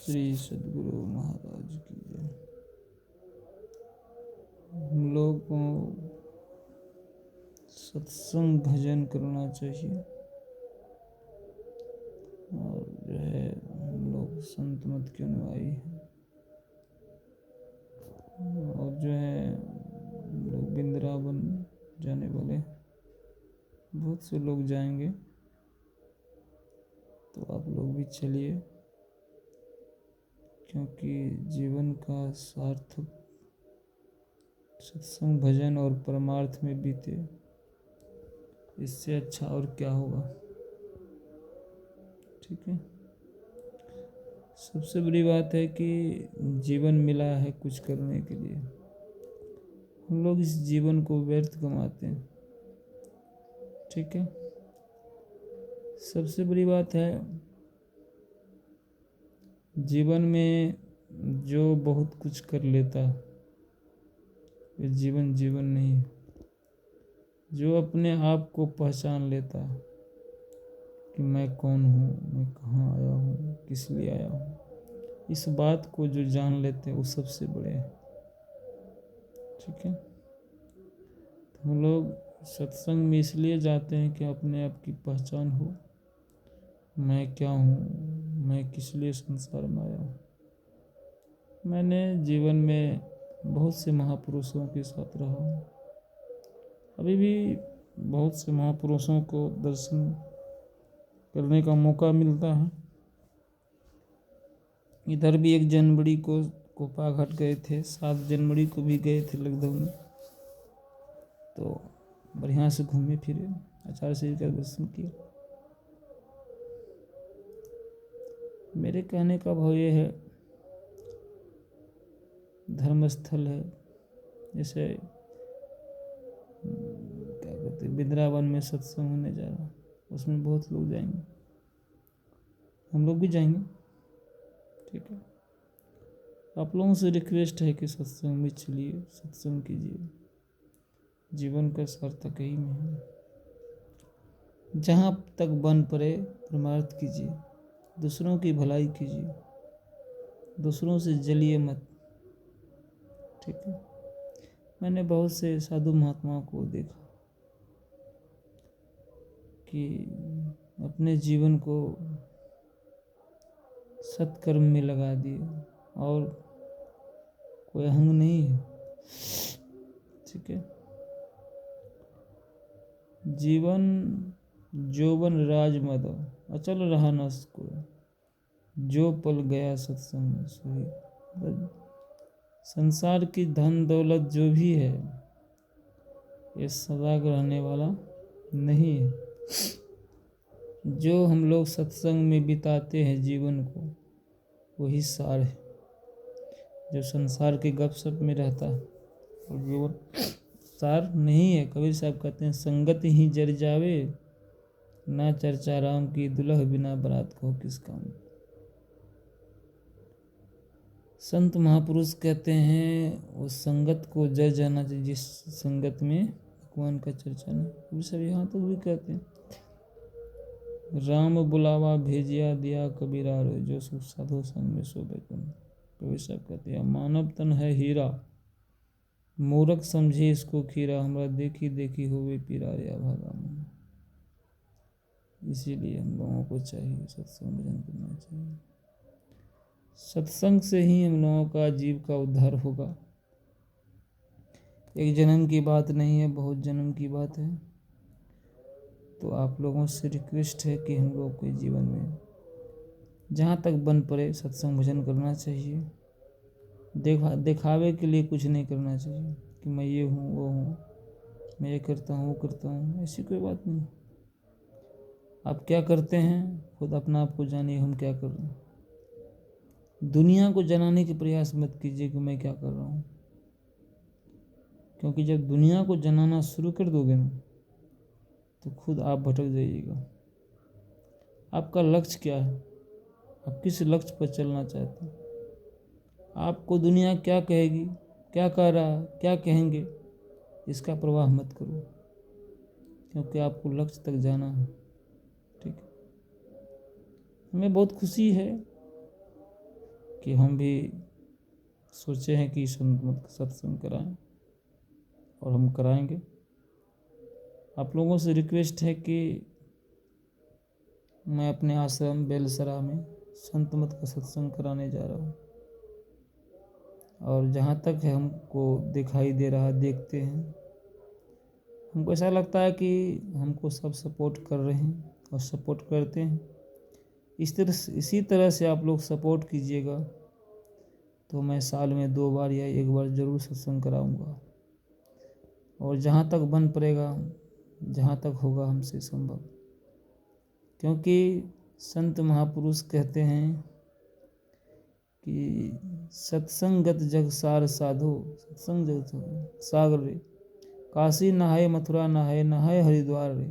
श्री सद्गुरु महाराज की जय। हम लोग को सत्संग भजन करना चाहिए और जो है हम लोग संत मत के अनुयायी हैं और जो है हम लोग वृंदावन जाने वाले बहुत से लोग जाएंगे, तो आप लोग भी चलिए, क्योंकि जीवन का सार्थक सत्संग भजन और परमार्थ में बीते, इससे अच्छा और क्या होगा। ठीक है, सबसे बड़ी बात है कि जीवन मिला है कुछ करने के लिए, हम लोग इस जीवन को व्यर्थ गंवाते हैं। ठीक है, सबसे बड़ी बात है जीवन में जो बहुत कुछ कर लेता ये जीवन जीवन नहीं है। जो अपने आप को पहचान लेता कि मैं कौन हूँ, मैं कहाँ आया हूँ, किस लिए आया हूँ, इस बात को जो जान लेते हैं वो सबसे बड़े हैं। ठीक है, तो हम लोग सत्संग में इसलिए जाते हैं कि अपने आप की पहचान हो, मैं क्या हूँ, मैं किस लिए संसार में आया हूँ। मैंने जीवन में बहुत से महापुरुषों के साथ रहा हूँ, अभी भी बहुत से महापुरुषों को दर्शन करने का मौका मिलता है। इधर भी 1 जनवरी को कोपा घाट गए थे, 7 जनवरी को भी गए थे लखनऊ में, तो बढ़िया से घूमे फिरे, आचार्य श्री का दर्शन किया। मेरे कहने का भाव ये है, धर्मस्थल है, जैसे क्या कहते हैं वृंदावन में सत्संग होने जा रहा, उसमें बहुत लोग जाएंगे, हम लोग भी जाएंगे। ठीक है, आप लोगों से रिक्वेस्ट है कि सत्संग में चलिए, सत्संग कीजिए, जीवन का सार्थक ही में है। जहाँ तक बन पड़े परमार्थ कीजिए, दूसरों की भलाई कीजिए, दूसरों से जलिए मत। ठीक है, मैंने बहुत से साधु महात्माओं को देखा कि अपने जीवन को सत्कर्म में लगा दिए और कोई अहंग नहीं है। ठीक है, जीवन जोवन राज मद अचल रहा नस को, जो पल गया सत्संग में सोई। संसार की धन दौलत जो भी है ये सदा रहने वाला नहीं है। जो हम लोग सत्संग में बिताते हैं जीवन को, वही सार है। जो संसार के गपशप में रहता है और जीवन सार नहीं है। कबीर साहब कहते हैं, संगत ही जर जावे, ना चर्चा राम की, दुल्ह बिना बारात को किस काम। संत महापुरुष कहते हैं वो संगत को जर जाना चाहिए जिस संगत में भगवान का चर्चा नहीं। कबीर साहब यहाँ तक भी कहते हैं, राम बुलावा भेजिया दिया कबीरा रो, जो सुख साधु संग में सो बैकुंठ। कबीर साहब कहते हैं, मानव तन है हीरा, मूर्ख समझे इसको खीरा, हमरा देखी देखी होवे पीरा रे अभागा मन। इसीलिए हम लोगों को चाहिए सत्संग भजन करना चाहिए। सत्संग से ही हम लोगों का जीव का उद्धार होगा। 1 जन्म की बात नहीं है, बहुत जन्म की बात है। तो आप लोगों से रिक्वेस्ट है कि हम लोग के जीवन में जहाँ तक बन पड़े सत्संग भजन करना चाहिए। दिखावे के लिए कुछ नहीं करना चाहिए कि मैं ये हूँ वो हूँ, मैं ये करता हूँ वो करता हूँ, ऐसी कोई बात नहीं। आप क्या करते हैं खुद अपना आप को जानिए, हम क्या कर रहे हैं। दुनिया को जनाने के प्रयास मत कीजिए कि मैं क्या कर रहा हूँ, क्योंकि जब दुनिया को जनाना शुरू कर दोगे ना तो खुद आप भटक जाइएगा। आपका लक्ष्य क्या है, आप किस लक्ष्य पर चलना चाहते हैं। आपको दुनिया क्या कहेगी, क्या कह रहा, क्या कहेंगे, इसका प्रवाह मत करो, क्योंकि आपको लक्ष्य तक जाना है। ठीक है, हमें बहुत खुशी है कि हम भी सोचे हैं कि संत मत का सत्संग कराएं, और हम कराएंगे। आप लोगों से रिक्वेस्ट है कि मैं अपने आश्रम बेलसरा में संत मत का सत्संग कराने जा रहा हूँ, और जहाँ तक है हमको दिखाई दे रहा, देखते हैं, हमको ऐसा लगता है कि हमको सब सपोर्ट कर रहे हैं और सपोर्ट करते हैं। इसी तरह से आप लोग सपोर्ट कीजिएगा, तो मैं साल में 2 बार या 1 बार ज़रूर सत्संग कराऊंगा, और जहाँ तक बन पड़ेगा, जहाँ तक होगा हमसे संभव। क्योंकि संत महापुरुष कहते हैं कि सत्संगत जग सार साधो, सत्संग जग सागर रे, काशी नहाए मथुरा नहाए, नहाए हरिद्वार रे,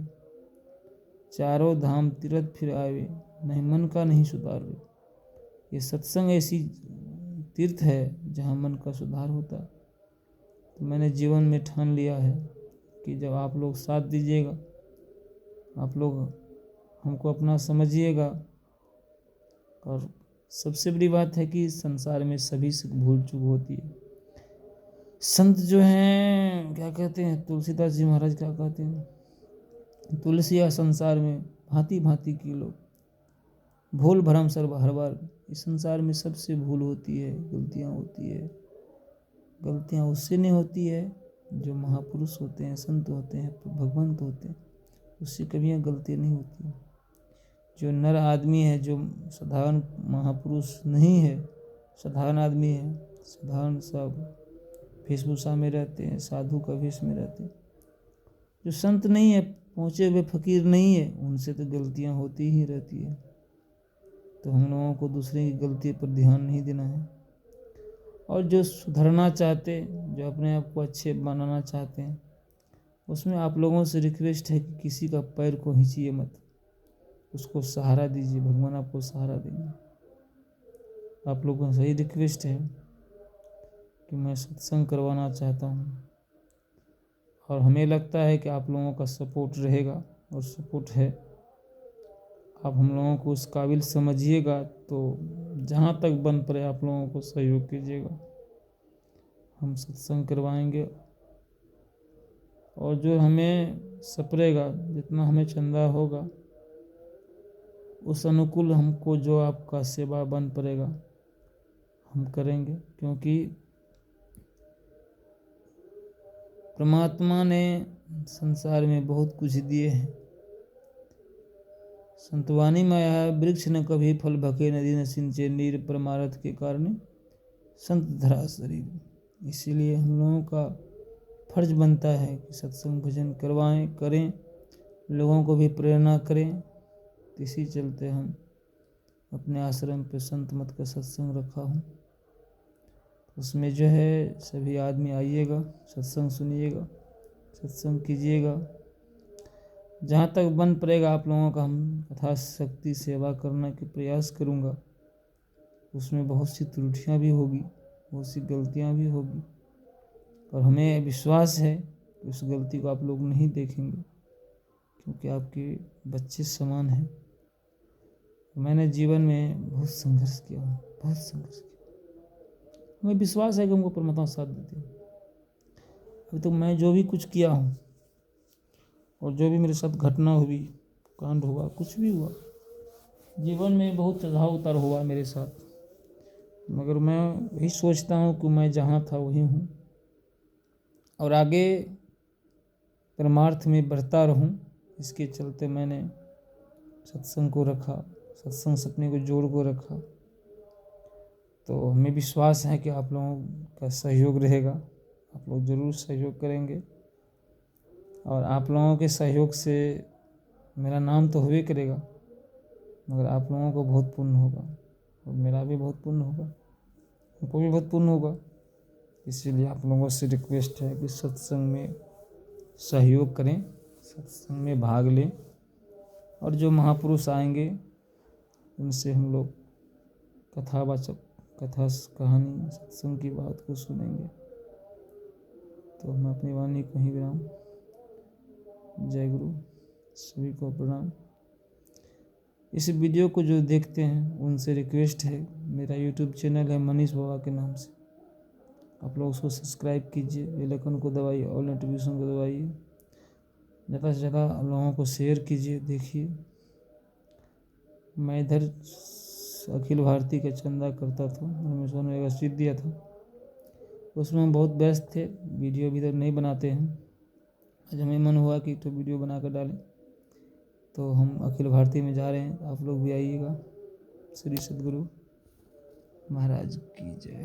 चारों धाम तीर्थ फिर आवे, नहीं मन का नहीं सुधार रे। ये सत्संग ऐसी तीर्थ है जहाँ मन का सुधार होता है। तो मैंने जीवन में ठान लिया है कि जब आप लोग साथ दीजिएगा, आप लोग हमको अपना समझिएगा, और सबसे बड़ी बात है कि संसार में सभी से भूल चूक होती है। संत जो हैं, क्या कहते हैं, तुलसीदास जी महाराज क्या कहते हैं, तुलसिया संसार में भांति भांति की लोग, भूल भरम सर्व हर बार। इस संसार में सबसे भूल होती है, गलतियाँ होती है। गलतियाँ उससे नहीं होती है जो महापुरुष होते हैं, संत होते हैं, भगवंत होते हैं, उससे कभी गलती नहीं होती है। जो नर आदमी है, जो साधारण महापुरुष नहीं है, साधारण आदमी है, साधारण सब वेशभूषा में रहते हैं, साधु का वेश में रहते हैं, जो संत नहीं है, पहुँचे हुए फकीर नहीं है, उनसे तो गलतियाँ होती ही रहती है। तो हम लोगों को दूसरे की गलती पर ध्यान नहीं देना है। और जो सुधरना चाहते, जो अपने आप को अच्छे बनाना चाहते हैं, उसमें आप लोगों से रिक्वेस्ट है कि किसी का पैर को खींचिए मत, उसको सहारा दीजिए, भगवान आपको सहारा देंगे। आप लोगों से सही रिक्वेस्ट है कि मैं सत्संग करवाना चाहता हूँ, और हमें लगता है कि आप लोगों का सपोर्ट रहेगा, और सपोर्ट है। आप हम लोगों को उस काबिल समझिएगा, तो जहाँ तक बन पड़े आप लोगों को सहयोग कीजिएगा, हम सत्संग करवाएंगे। और जो हमें सपरेगा, जितना हमें चंदा होगा, उस अनुकूल हमको जो आपका सेवा बन पड़ेगा हम करेंगे। क्योंकि परमात्मा ने संसार में बहुत कुछ दिए हैं। संतवानी माया वृक्ष न कभी फल भके, नदी न सिंचे नीर, परमार्थ के कारण संत धरा शरीर। इसीलिए हम लोगों का फर्ज बनता है कि सत्संग भजन करवाएं, करें, लोगों को भी प्रेरणा करें। इसी चलते हम अपने आश्रम पे संत मत का सत्संग रखा हूँ। उसमें जो है सभी आदमी आइएगा, सत्संग सुनिएगा, सत्संग कीजिएगा। जहाँ तक बन पड़ेगा आप लोगों का हम यथाशक्ति सेवा करने के प्रयास करूँगा। उसमें बहुत सी त्रुटियाँ भी होगी, बहुत सी गलतियाँ भी होगी, और हमें विश्वास है कि उस गलती को आप लोग नहीं देखेंगे, क्योंकि आपके बच्चे समान हैं। मैंने जीवन में बहुत संघर्ष किया हूँ, बहुत संघर्ष किया। हमें विश्वास है कि हमको परमात्मा साथ देते हैं। अभी तो मैं जो भी कुछ किया हूँ, और जो भी मेरे साथ घटना हुई, कांड हुआ, कुछ भी हुआ, जीवन में बहुत चढ़ाव उतार हुआ मेरे साथ, मगर मैं यही सोचता हूँ कि मैं जहाँ था वहीं हूँ, और आगे परमार्थ में बढ़ता रहूं। इसके चलते मैंने सत्संग को रखा, सत्संग से अपने को जोड़ को रखा। तो हमें विश्वास है कि आप लोगों का सहयोग रहेगा, आप लोग ज़रूर सहयोग करेंगे, और आप लोगों के सहयोग से मेरा नाम तो होवे करेगा, मगर आप लोगों को बहुत पुण्य होगा, और मेरा भी बहुत पुण्य होगा, उनको भी बहुत पुण्य होगा। इसीलिए आप लोगों से रिक्वेस्ट है कि सत्संग में सहयोग करें, सत्संग में भाग लें, और जो महापुरुष आएंगे उनसे हम लोग कथावाचक, कथा कहानी, सत्संग की बात को सुनेंगे। तो मैं अपनी वाणी को ही विराम। जय गुरु, सभी को प्रणाम। इस वीडियो को जो देखते हैं उनसे रिक्वेस्ट है, मेरा यूट्यूब चैनल है मनीष बाबा के नाम से, आप लोग उसको सब्सक्राइब कीजिए, बेल आइकन को दबाइए, ऑल नोटिफिकेशन को दबाइए, ज़्यादा से ज़्यादा लोगों को शेयर कीजिए। देखिए मैं इधर अखिल भारती का चंदा करता था, रमेश्वर ने एक सीट दिया था, उसमें हम बहुत व्यस्त थे, वीडियो अभी तक नहीं बनाते हैं। आज हमें मन हुआ कि तो वीडियो बना कर डालें, तो हम अखिल भारती में जा रहे हैं, आप लोग भी आइएगा। श्री सद्गुरु महाराज की जय।